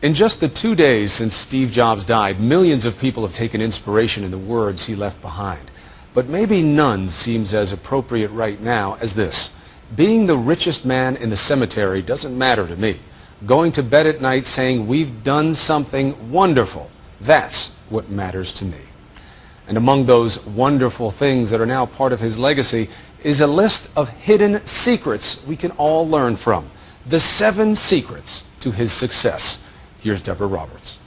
In just the 2 days since Steve Jobs died, millions of people have taken inspiration in the words he left behind. But maybe none seems as appropriate right now as this. Being the richest man in the cemetery doesn't matter to me. Going to bed at night saying we've done something wonderful, that's what matters to me. And among those wonderful things that are now part of his legacy is a list of hidden secrets we can all learn from. The 7 secrets to his success. Here's Deborah Roberts.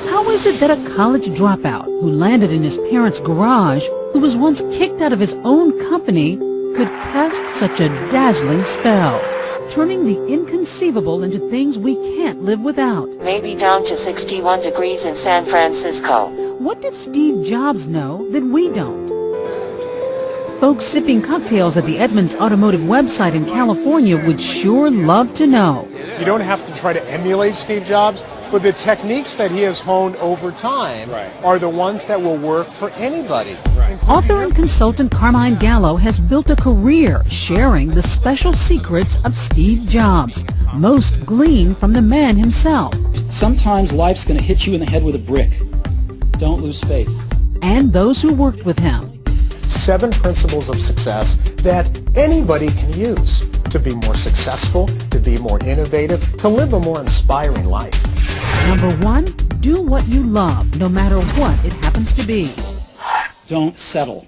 How is it that a college dropout who landed in his parents' garage, who was once kicked out of his own company, could cast such a dazzling spell, turning the inconceivable into things we can't live without? Maybe down to 61 degrees in San Francisco. What did Steve Jobs know that we don't? Folks sipping cocktails at the Edmunds Automotive website in California would sure love to know. You don't have to try to emulate Steve Jobs, but the techniques that he has honed over time are the ones that will work for anybody. Author and consultant Carmine Gallo has built a career sharing the special secrets of Steve Jobs, most gleaned from the man himself. Sometimes life's going to hit you in the head with a brick. Don't lose faith. And those who worked with him. 7 principles of success that anybody can use to be more successful, to be more innovative, to live a more inspiring life. Number 1, do what you love, no matter what it happens to be. Don't settle.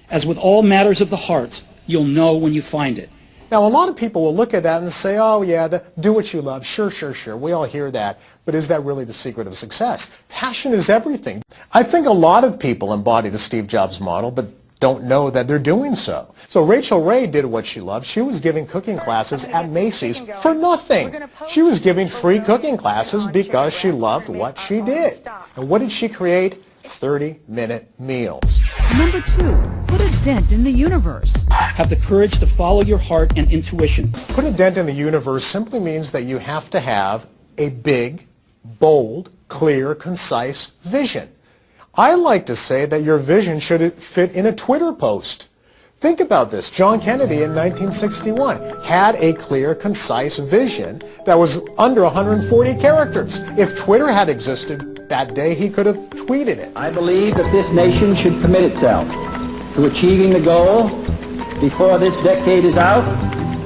As with all matters of the heart, you'll know when you find it. Now, a lot of people will look at that and say, oh, yeah, do what you love. Sure, sure, sure. We all hear that. But is that really the secret of success? Passion is everything. I think a lot of people embody the Steve Jobs model, but don't know that they're doing so. So Rachael Ray did what she loved. She was giving cooking classes at Macy's for nothing. She was giving free cooking classes because she loved what she did. And what did she create? 30-minute meals. Number 2, put a dent in the universe. Have the courage to follow your heart and intuition. Put a dent in the universe simply means that you have to have a big, bold, clear, concise vision. I like to say that your vision should fit in a Twitter post. Think about this. John Kennedy in 1961 had a clear, concise vision that was under 140 characters. If Twitter had existed that day, he could have tweeted it. I believe that this nation should commit itself to achieving the goal before this decade is out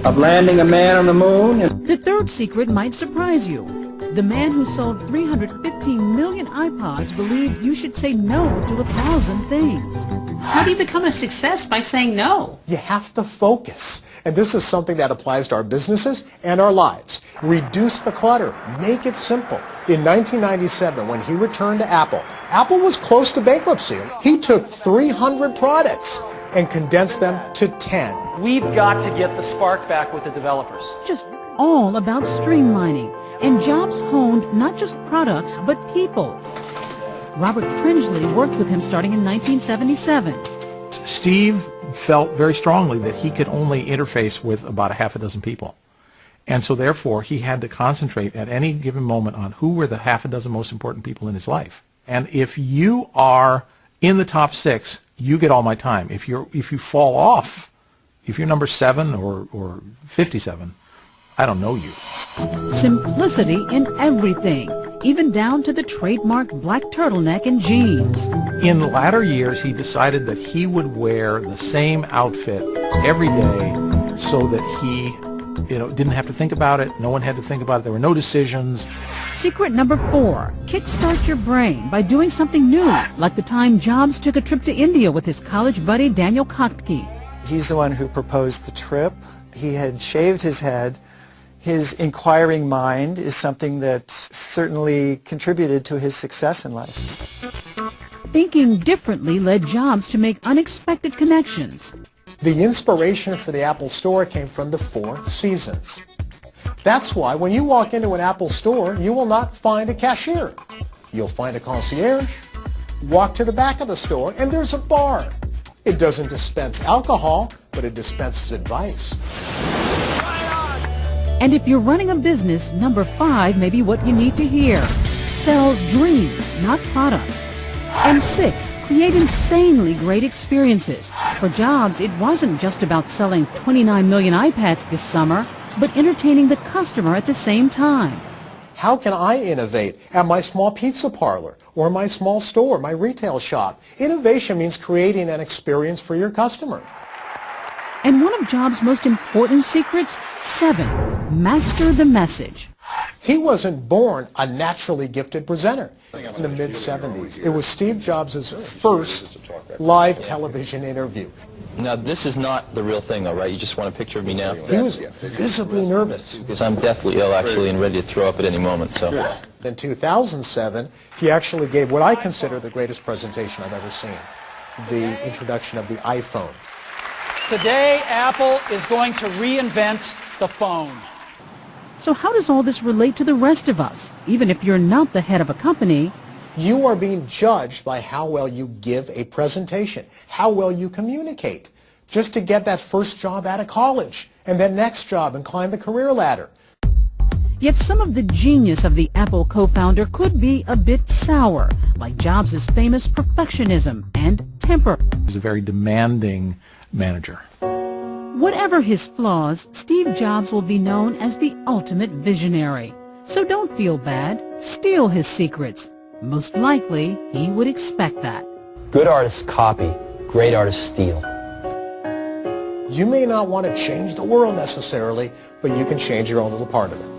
of landing a man on the moon. The 3rd secret might surprise you. The man who sold 315 million iPods believed you should say no to 1,000 things. How do you become a success by saying no? You have to focus. And this is something that applies to our businesses and our lives. Reduce the clutter. Make it simple. In 1997, when he returned to Apple, Apple was close to bankruptcy. He took 300 products and condensed them to 10. We've got to get the spark back with the developers. Just all about streamlining. And Jobs honed not just products, but people. Robert Pringley worked with him starting in 1977. Steve felt very strongly that he could only interface with about a half a dozen people. And so therefore, he had to concentrate at any given moment on who were the half a dozen most important people in his life. And if you are in the top 6, you get all my time. If you fall off, if you're number 7 or 57, I don't know you. Simplicity in everything, even down to the trademark black turtleneck and jeans. In latter years, he decided that he would wear the same outfit every day so that he didn't have to think about it. No one had to think about it. There were no decisions. Secret number 4, kickstart your brain by doing something new, like the time Jobs took a trip to India with his college buddy Daniel Kotke. He's the one who proposed the trip. He had shaved his head. His inquiring mind is something that certainly contributed to his success in life. Thinking differently led Jobs to make unexpected connections. The inspiration for the Apple Store came from the 4 seasons. That's why when you walk into an Apple store, you will not find a cashier. You'll find a concierge. Walk to the back of the store, and there's a bar. It doesn't dispense alcohol, but it dispenses advice. And if you're running a business, number 5 may be what you need to hear. Sell dreams, not products. And 6, create insanely great experiences. For Jobs, it wasn't just about selling 29 million iPads this summer, but entertaining the customer at the same time. How can I innovate at my small pizza parlor or my small store, my retail shop? Innovation means creating an experience for your customer. And one of Jobs' most important secrets, 7, master the message. He wasn't born a naturally gifted presenter. In the mid-70s, it was Steve Jobs' first live television interview. Now, this is not the real thing, though, right? You just want a picture of me now? He was visibly nervous. Because I'm deathly ill, actually, and ready to throw up at any moment, so. In 2007, he actually gave what I consider the greatest presentation I've ever seen, the introduction of the iPhone. Today, Apple is going to reinvent the phone. So how does all this relate to the rest of us? Even if you're not the head of a company, you are being judged by how well you give a presentation, how well you communicate, just to get that first job out of college, and then next job and climb the career ladder. Yet some of the genius of the Apple co-founder could be a bit sour, like Jobs' famous perfectionism and temper. He's a very demanding manager. Whatever his flaws, Steve Jobs will be known as the ultimate visionary. So don't feel bad. Steal his secrets. Most likely, he would expect that. Good artists copy. Great artists steal. You may not want to change the world necessarily, but you can change your own little part of it.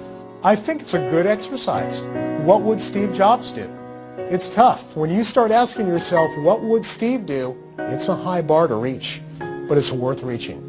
I think it's a good exercise. What would Steve Jobs do? It's tough. When you start asking yourself, what would Steve do? It's a high bar to reach, but it's worth reaching.